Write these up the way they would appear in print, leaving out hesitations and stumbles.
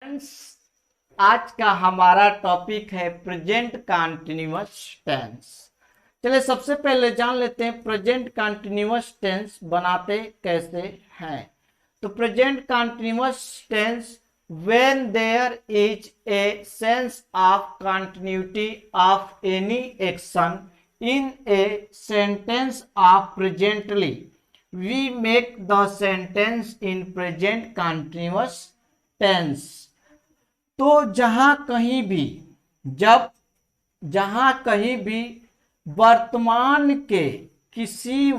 Friends, आज का हमारा टॉपिक है प्रेजेंट कंटीन्यूअस टेंस। चलिए सबसे पहले जान लेते हैं प्रेजेंट कंटीन्यूअस टेंस बनाते कैसे हैं। तो present continuous tense when there is a sense of continuity of any action in a sentence of presently we make the sentence in present continuous tense. तो जहां कहीं भी वर्तमान के किसी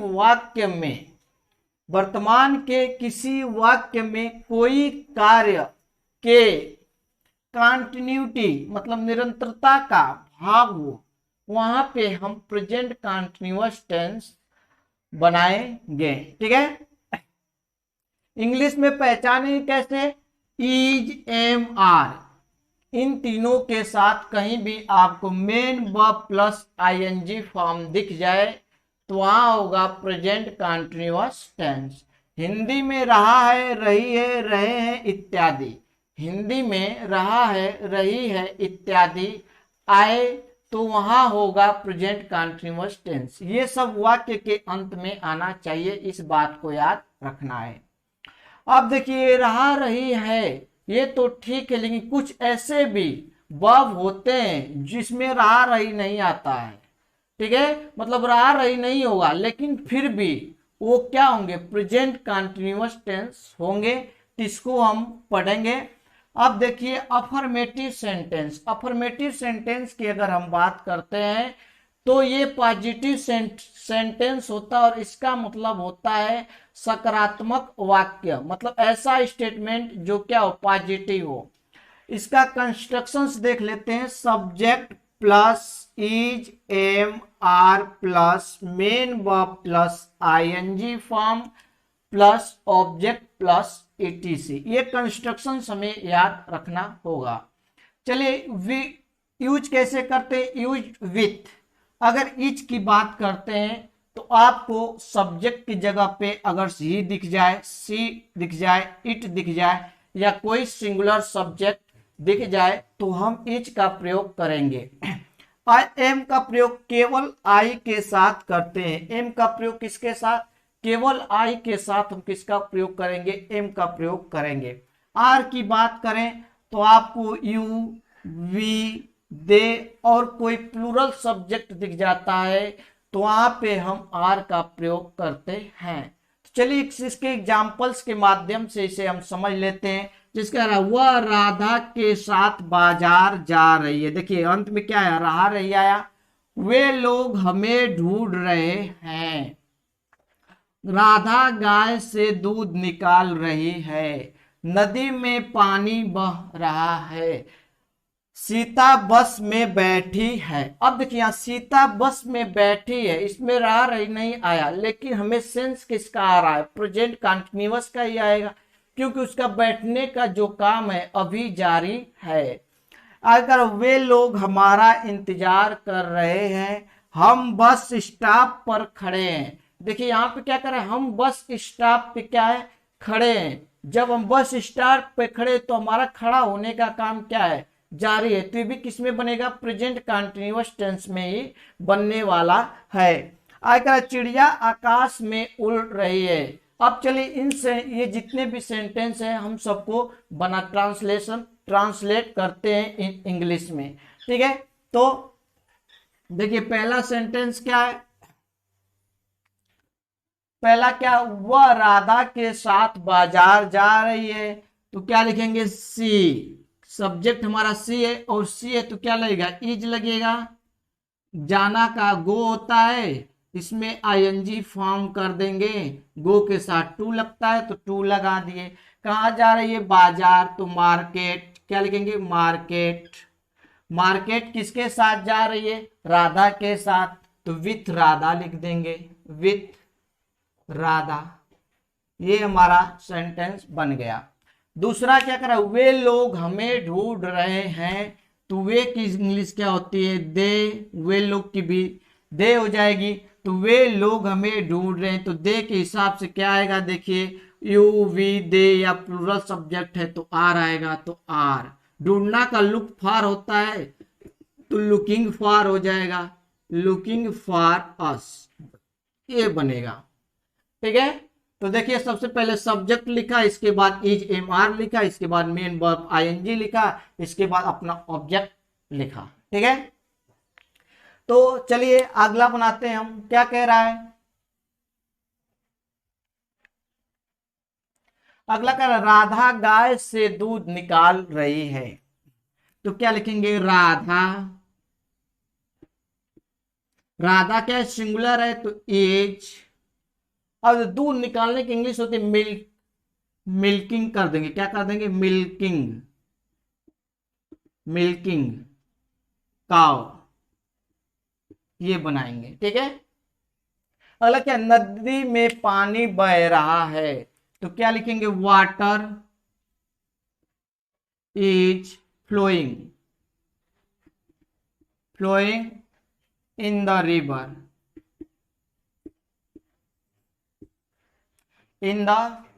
वाक्य में कोई कार्य के कंटिन्यूटी मतलब निरंतरता का भाव हो, वहां पे हम प्रेजेंट कंटीन्यूअस टेंस बनाएंगे। ठीक है, इंग्लिश में पहचाने कैसे? इज, एम, आर, इन तीनों के साथ कहीं भी आपको main verb plus ING form दिख जाए तो वहां होगा प्रेजेंट कंटीन्यूअस टेंस। हिंदी में रहा है, रही है, रहे हैं इत्यादि, हिंदी में रहा है, रही है इत्यादि आए तो वहां होगा प्रेजेंट कंटीन्यूअस टेंस। ये सब वाक्य के अंत में आना चाहिए, इस बात को याद रखना है। अब देखिए रहा रही है ये तो ठीक है, लेकिन कुछ ऐसे भी वर्ब होते हैं जिसमें रहा रही नहीं आता है। ठीक है, मतलब रहा रही नहीं होगा लेकिन फिर भी वो क्या होंगे? प्रेजेंट कंटीन्यूअस टेंस होंगे। इसको हम पढ़ेंगे। अब देखिए अफर्मेटिव सेंटेंस की अगर हम बात करते हैं तो ये पॉजिटिव सेंटेंस होता है और इसका मतलब होता है सकारात्मक वाक्य, मतलब ऐसा स्टेटमेंट जो क्या हो? पॉजिटिव हो। इसका कंस्ट्रक्शंस देख लेते हैं। Subject plus is, am, are plus main verb plus ING form plus object plus etc. ये कंस्ट्रक्शंस हमें याद रखना होगा। चलिए यूज कैसे करते हैं? Use with. अगर इच की बात करते हैं तो आपको सब्जेक्ट की जगह पे अगर ही दिख जाए, सी दिख जाए, इट दिख जाए या कोई सिंगुलर सब्जेक्ट दिख जाए तो हम इच का प्रयोग करेंगे। आई एम का प्रयोग केवल आई के साथ करते हैं। एम का प्रयोग किसके साथ? केवल आई के साथ हम किसका प्रयोग करेंगे? एम का प्रयोग करेंगे। आर की बात करें तो आपको यू, वी, दे और कोई प्लूरल सब्जेक्ट दिख जाता है तो वहां पे हम आर का प्रयोग करते हैं। तो चलिए इसके एग्जाम्पल्स के माध्यम से इसे हम समझ लेते हैं। जिसका वह राधा के साथ बाजार जा रही है। देखिए अंत में क्या है? रहा रही आया। वे लोग हमें ढूंढ रहे हैं। राधा गाय से दूध निकाल रही है। नदी में पानी बह रहा है। सीता बस में बैठी है। अब देखिए यहाँ सीता बस में बैठी है, इसमें रहा रही नहीं आया लेकिन हमें सेंस किसका आ रहा है? प्रेजेंट कंटीन्यूअस का ही आएगा क्योंकि उसका बैठने का जो काम है अभी जारी है। अगर वे लोग हमारा इंतजार कर रहे हैं, हम बस स्टॉप पर खड़े हैं। देखिए यहाँ पे क्या कर रहे हैं? हम बस स्टॉप पे क्या है? खड़े हैं। जब हम बस स्टॉप पे खड़े तो हमारा खड़ा होने का काम क्या है? जारी है। तो ये भी किसमें बनेगा? प्रेजेंट कंटीन्यूअस टेंस में ही बनने वाला है। आकर चिड़िया आकाश में उड़ रही है। अब चलिए इनसे ये जितने भी सेंटेंस हैं हम सबको बना ट्रांसलेट करते हैं इंग्लिश में। ठीक है, तो देखिए पहला सेंटेंस क्या है? पहला क्या? वह राधा के साथ बाजार जा रही है। तो क्या लिखेंगे? सी। सब्जेक्ट हमारा सी है और सी है तो क्या लगेगा? इज लगेगा। जाना का गो होता है, इसमें आईएनजी फॉर्म कर देंगे। गो के साथ टू लगता है तो टू लगा दिए। कहाँ जा रही है? बाजार, तो मार्केट। क्या लिखेंगे? मार्केट। मार्केट किसके साथ जा रही है? राधा के साथ, तो विथ राधा लिख देंगे। विथ राधा। ये हमारा सेंटेंस बन गया। दूसरा क्या करा? वे लोग हमें ढूंढ रहे हैं। तो वे की इंग्लिश क्या होती है? दे। वे लोग की भी दे हो जाएगी। तो वे लोग हमें ढूंढ रहे हैं तो दे के हिसाब से क्या आएगा? देखिए यू वी दे या प्लूरल सब्जेक्ट है तो आर आएगा, तो आर। ढूंढना का लुक फॉर होता है तो लुकिंग फॉर हो जाएगा, लुकिंग फॉर अस, ये बनेगा। ठीक है, तो देखिए सबसे पहले सब्जेक्ट लिखा, इसके बाद इज एम आर लिखा, इसके बाद मेन वर्ब आईएनजी लिखा, इसके बाद अपना ऑब्जेक्ट लिखा। ठीक है, तो चलिए अगला बनाते हैं हम। क्या कह रहा है, अगला कह रहा है राधा गाय से दूध निकाल रही है, तो क्या लिखेंगे, राधा। राधा क्या सिंगुलर है तो एज। अब दूध निकालने की इंग्लिश होती है मिल्क, मिल्किंग कर देंगे, क्या कर देंगे, मिल्किंग, मिल्किंग काउ, ये बनाएंगे। ठीक है, अगला क्या, नदी में पानी बह रहा है, तो क्या लिखेंगे, water is flowing, flowing in the river, in the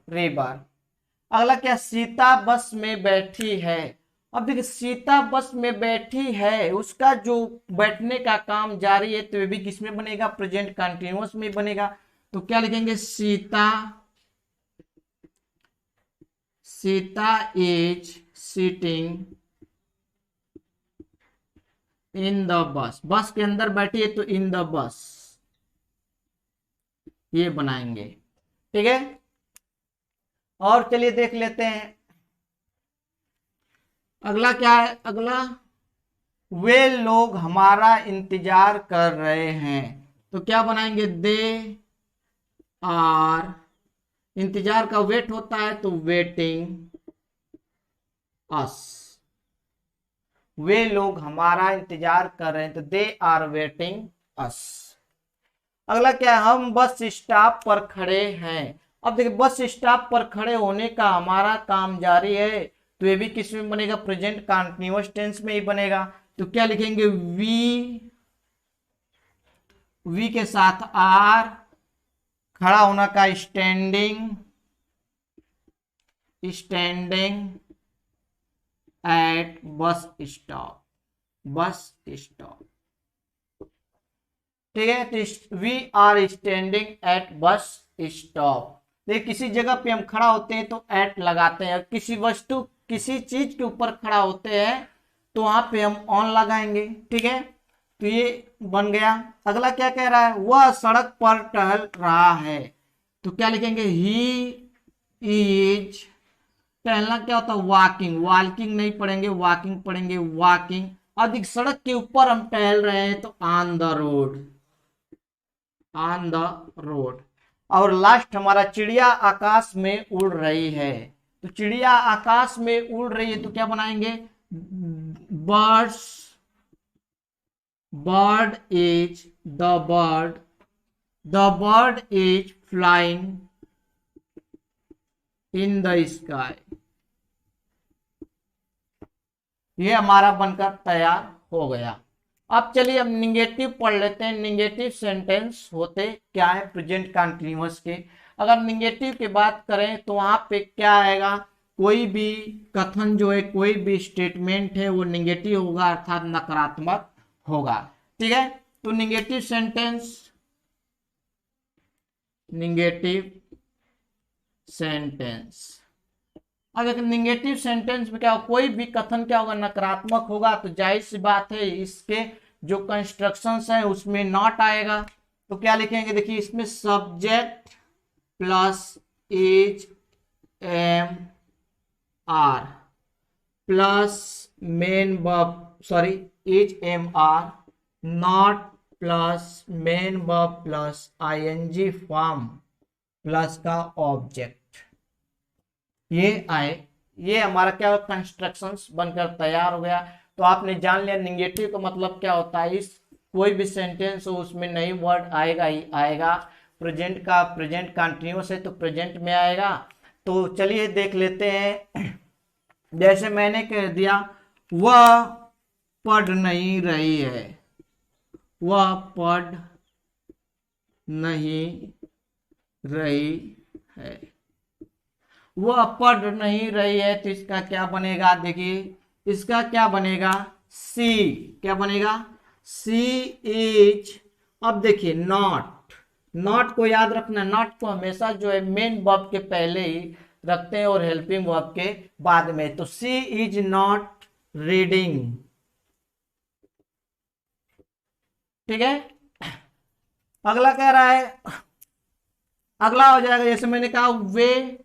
river. अगला क्या, सीता बस में बैठी है। अब देखिए सीता बस में बैठी है, उसका जो बैठने का काम जारी है, तो ये भी किसमें बनेगा, प्रेजेंट कंटिन्यूअस में बनेगा। तो क्या लिखेंगे, Sita, Sita is sitting in the bus, बस के अंदर बैठी है तो इन द बस, ये बनाएंगे। ठीक है, और चलिए देख लेते हैं अगला क्या है। अगला, वे लोग हमारा इंतजार कर रहे हैं, तो क्या बनाएंगे, दे आर, इंतजार का वेट होता है तो वेटिंग अस, वे लोग हमारा इंतजार कर रहे हैं तो दे आर वेटिंग अस। अगला क्या है, हम बस स्टॉप पर खड़े हैं। अब देखिए बस स्टॉप पर खड़े होने का हमारा काम जारी है, तो ये भी किस में बनेगा, प्रेजेंट कंटीन्यूअस टेंस में ही बनेगा। तो क्या लिखेंगे, वी के साथ आर, खड़ा होना का standing, standing at bus stop, bus stop. ठीक है, तो we are standing at bus stop. देखिए किसी जगह पे हम खड़ा होते हैं तो एट लगाते हैं, किसी वस्तु किसी चीज के ऊपर खड़ा होते हैं तो वहां पे हम ऑन लगाएंगे। ठीक है, तो ये बन गया। अगला क्या कह रहा है, वह सड़क पर टहल रहा है, तो क्या लिखेंगे, ही इज, टहलना क्या होता है, वॉकिंग, वॉकिंग नहीं पढ़ेंगे, वॉकिंग पढ़ेंगे, वॉकिंग। अधिक सड़क के ऊपर हम टहल रहे हैं तो on the road, on the road. और लास्ट हमारा, चिड़िया आकाश में उड़ रही है, तो चिड़िया आकाश में उड़ रही है तो क्या बनाएंगे, birds, bird is, the bird is flying in the sky, ये हमारा बनकर तैयार हो गया। अब चलिए अब निगेटिव पढ़ लेते हैं। निगेटिव सेंटेंस होते क्या है प्रेजेंट कंटीन्यूअस के। अगर निगेटिव की बात करें तो वहां पे क्या आएगा, कोई भी कथन जो है, कोई भी स्टेटमेंट है वो निगेटिव होगा, अर्थात नकारात्मक होगा। ठीक है, तो निगेटिव सेंटेंस, निगेटिव सेंटेंस, अगर निगेटिव सेंटेंस में क्या होगा, कोई भी कथन क्या होगा, नकारात्मक होगा, तो जाहिर सी बात है इसके जो कंस्ट्रक्शंस है उसमें नॉट आएगा। तो क्या लिखेंगे, देखिए इसमें subject plus is am are plus main verb, sorry is am are, not plus main verb plus ING form plus का ऑब्जेक्ट, ये आए, ये हमारा क्या कंस्ट्रक्शंस बनकर तैयार हो गया। तो आपने जान लिया निगेटिव का मतलब क्या होता है। इस कोई भी सेंटेंस हो उसमें नई वर्ड आएगा ही आएगा। प्रेजेंट का, प्रेजेंट कंटिन्यूअस है तो प्रेजेंट में आएगा। तो चलिए देख लेते हैं। जैसे मैंने कह दिया, वह पढ़ नहीं रही है, वह पढ़ नहीं रही है, वह पढ़ नहीं रही है, तो इसका क्या बनेगा, देखिए इसका क्या बनेगा, सी, क्या बनेगा, सी इज। अब देखिए नॉट, नॉट को याद रखना, नॉट को हमेशा जो है मेन वर्ब के पहले ही रखते हैं और हेल्पिंग वर्ब के बाद में। तो सी इज नॉट रीडिंग, ठीक है। अगला कह रहा है, अगला हो जाएगा जैसे मैंने कहा वे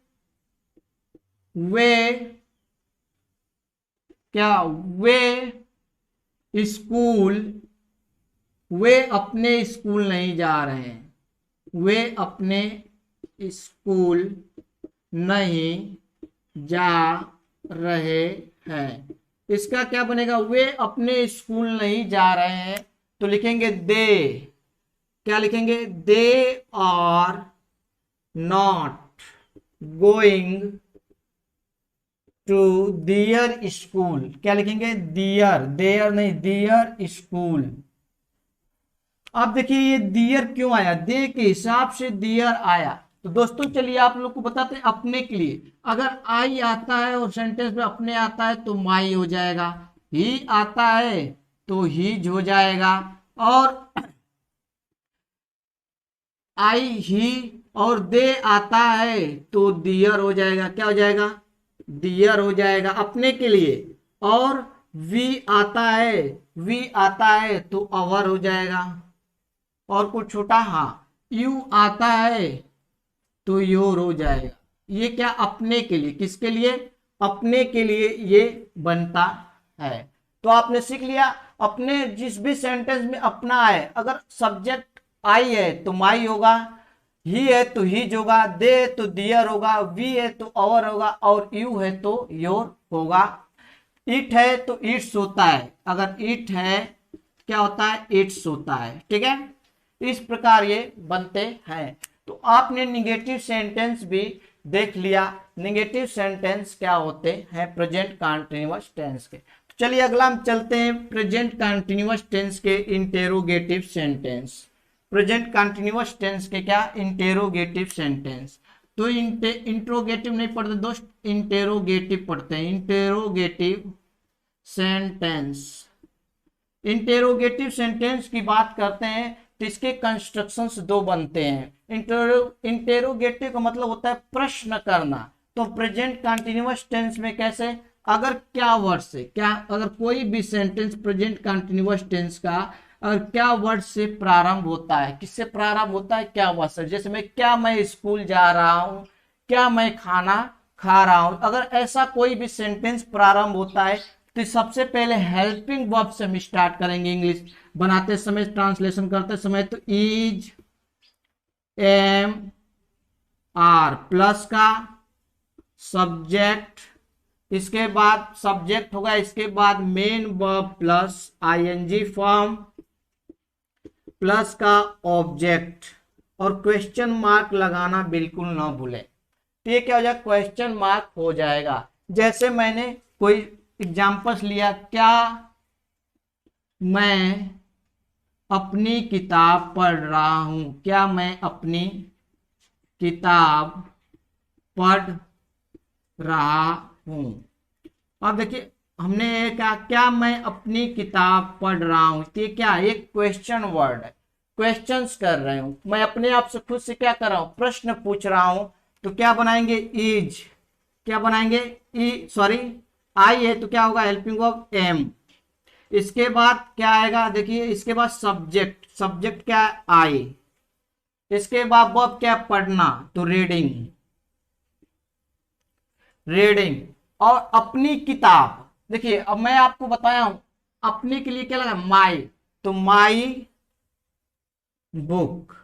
क्या, वे स्कूल, वे अपने स्कूल नहीं जा रहे हैं, वे अपने स्कूल नहीं जा रहे हैं। इसका क्या बनेगा, वे अपने स्कूल नहीं जा रहे हैं, तो लिखेंगे दे, क्या लिखेंगे, they are not going to their school, क्या लिखेंगे, दियर, देयर नहीं, दियर स्कूल। अब देखिए ये दियर क्यों आया, दे के हिसाब से दियर आया। तो दोस्तों चलिए आप लोग को बताते हैं अपने के लिए, अगर आई आता है और सेंटेंस में अपने आता है तो माई हो जाएगा, ही आता है तो हीज हो जाएगा, और आई ही और दे आता है तो दियर हो जाएगा, क्या हो जाएगा, दियर हो जाएगा अपने के लिए। और वी आता है, वी आता है तो अवर हो जाएगा, और कुछ छोटा, हाँ यू आता है तो योर हो जाएगा। ये क्या, अपने के लिए, किसके लिए, अपने के लिए ये बनता है। तो आपने सीख लिया, अपने जिस भी सेंटेंस में अपना है, अगर सब्जेक्ट आई है तो माई होगा, ही है तो हीज होगा, दे है तो दियर होगा, वी है तो अवर होगा, और यू है तो योर होगा। इट है तो इट्स होता है, अगर इट है क्या होता है, इट्स होता है, ठीक है। इस प्रकार ये बनते हैं। तो आपने निगेटिव सेंटेंस भी देख लिया, निगेटिव सेंटेंस क्या होते हैं प्रेजेंट कंटीन्यूअस टेंस के। तो चलिए अगला हम चलते हैं प्रेजेंट कंटीन्यूअस टेंस के interrogative sentence. Present continuous tense के क्या, इंटेरोगेटिव सेंटेंस। तो इंट्रोगेटिव नहीं पढ़ते दोस्त, इंटेरोगेटिव पढ़ते हैं, इंटेरोगेटिव सेंटेंस। इंटेरोगेटिव सेंटेंस की बात करते हैं तो इसके कंस्ट्रक्शंस दो बनते हैं। इंटेरोगेटिव का मतलब होता है प्रश्न करना। तो प्रेजेंट कंटीन्यूअस टेंस में कैसे, अगर क्या वर्ड से, क्या अगर कोई भी सेंटेंस प्रेजेंट कंटीन्यूअस टेंस का अगर क्या वर्ड से प्रारंभ होता है, किससे प्रारंभ होता है, क्या वर्ड से। जैसे क्या मैं स्कूल जा रहा हूं, क्या मैं खाना खा रहा हूं, अगर ऐसा कोई भी सेंटेंस प्रारंभ होता है तो सबसे पहले हेल्पिंग वर्ब से हम स्टार्ट करेंगे। इंग्लिश बनाते समय, ट्रांसलेशन करते समय, तो इज, एम, आर प्लस का सब्जेक्ट, इसके बाद सब्जेक्ट होगा, इसके बाद main verb plus ING form plus का ऑब्जेक्ट, और क्वेश्चन मार्क लगाना बिल्कुल ना भूलें। तो ये क्या हो जाएगा, क्वेश्चन मार्क हो जाएगा। जैसे मैंने कोई एग्जाम्पल्स लिया, क्या मैं अपनी किताब पढ़ रहा हूं, क्या मैं अपनी किताब पढ़ रहा हूं। अब देखिए हमने ये कहा, क्या मैं अपनी किताब पढ़ रहा हूं, ये क्या, एक क्वेश्चन वर्ड है, क्वेश्चंस कर रहे हूं, मैं अपने आप से खुद से क्या कर रहा हूं, प्रश्न पूछ रहा हूं। तो क्या बनाएंगे, इज, क्या बनाएंगे, ई सॉरी आई है तो क्या होगा, हेल्पिंग वर्ब एम। इसके बाद क्या आएगा, देखिए इसके बाद सब्जेक्ट, सब्जेक्ट क्या है, आई। इसके बाद वर्ब क्या, पढ़ना, तो रीडिंग, रीडिंग। और अपनी किताब, देखिए अब मैं आपको बताया हूं अपने के लिए क्या लगा, माई, तो माई बुक।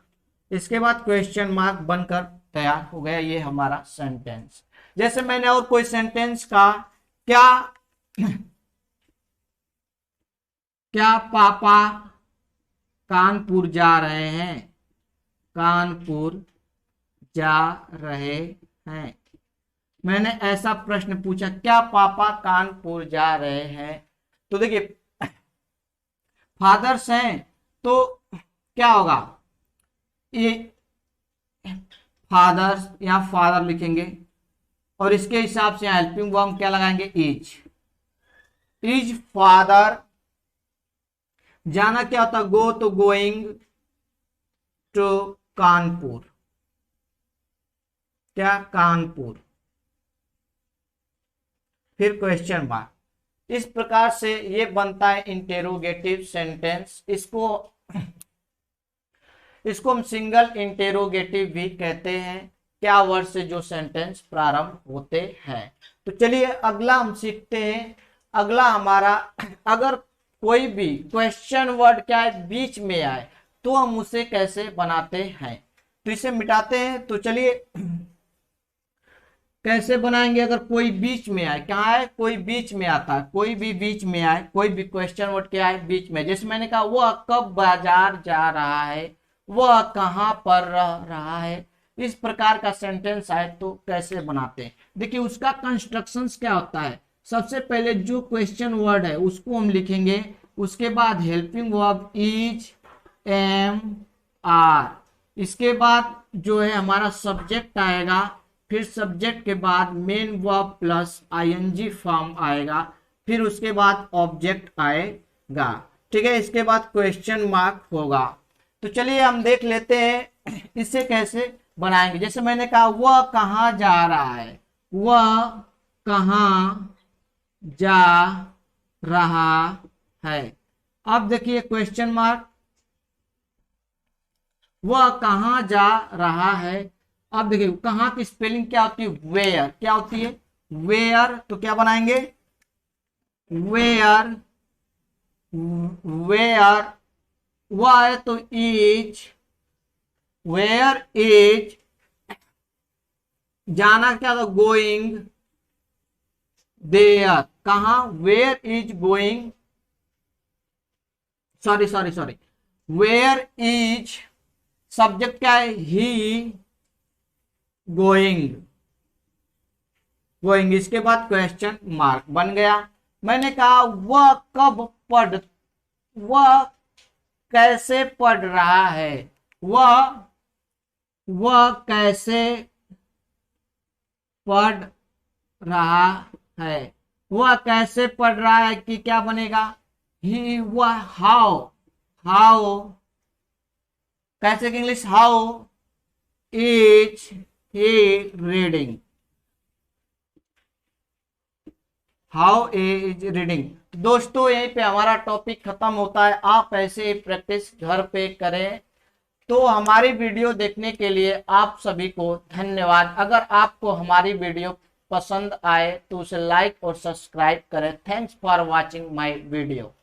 इसके बाद क्वेश्चन मार्क बनकर तैयार हो गया ये हमारा सेंटेंस। जैसे मैंने और कोई सेंटेंस का, क्या पापा कानपुर जा रहे हैं, कानपुर जा रहे हैं। मैंने ऐसा प्रश्न पूछा, क्या पापा कानपुर जा रहे हैं। तो देखिए फादर्स हैं तो क्या होगा, ये फादर्स, यहां फादर लिखेंगे, और इसके हिसाब से हेल्पिंग वर्ब क्या लगाएंगे, इज फादर, जाना क्या होता, गो तो गोइंग टू कानपुर, क्या कानपुर, फिर क्वेश्चन मार्क। इस प्रकार से ये बनता है इंटेरोगेटिव सेंटेंस। इसको हम सिंगल इंटेरोगेटिव भी कहते हैं, क्या वर्ड से जो सेंटेंस प्रारंभ होते हैं। तो चलिए अगला हम सीखते हैं। अगला हमारा, अगर कोई भी क्वेश्चन वर्ड क्या है बीच में आए तो हम उसे कैसे बनाते हैं। तो इसे मिटाते हैं। तो चलिए कैसे बनाएंगे। अगर कोई बीच में आए, क्या है, कोई बीच में आता है, कोई भी बीच में आए, कोई भी क्वेश्चन वर्ड क्या है बीच में। जैसे मैंने कहा वह कब बाजार जा रहा है, वह कहां पर रह रहा है, इस प्रकार का सेंटेंस आए तो कैसे बनाते हैं। देखिए उसका कंस्ट्रक्शंस क्या होता है। सबसे पहले जो क्वेश्चन वर्ड है उसको हम लिखेंगे, उसके बाद helping verb is, am, are, इसके बाद जो है हमारा सब्जेक्ट आएगा, फिर सब्जेक्ट के बाद main verb plus ING form आएगा, फिर उसके बाद ऑब्जेक्ट आएगा। ठीक है, इसके बाद क्वेश्चन मार्क होगा। तो चलिए हम देख लेते हैं इसे कैसे बनाएंगे। जैसे मैंने कहा वह कहाँ जा रहा है, वह कहाँ जा रहा है। अब देखिए क्वेश्चन मार्क, वह कहाँ जा रहा है। अब देखिए कहाँ की स्पेलिंग क्या होती है, वेयर, क्या होती है, वेयर। तो क्या बनाएंगे, वेयर, वेयर, वह है तो इज, वेयर इज, जाना क्या था, गोइंग देयर, कहा, where is going, sorry, where is, subject क्या है, ही, गोइंग, गोइंग, इसके बाद क्वेश्चन मार्क बन गया। मैंने कहा वह कब पढ़, वह कैसे पढ़ रहा है, वह कैसे पढ़ रहा है, वह कैसे पढ़ रहा है कि क्या बनेगा, ही, वह, हाउ, कैसे English, how is he reading, how is reading. दोस्तों यहीं पे हमारा टॉपिक खत्म होता है। आप ऐसे ही प्रैक्टिस घर पे करें। तो हमारी वीडियो देखने के लिए आप सभी को धन्यवाद। अगर आपको हमारी वीडियो पसंद आए तो उसे लाइक और सब्सक्राइब करें। Thanks for watching my video.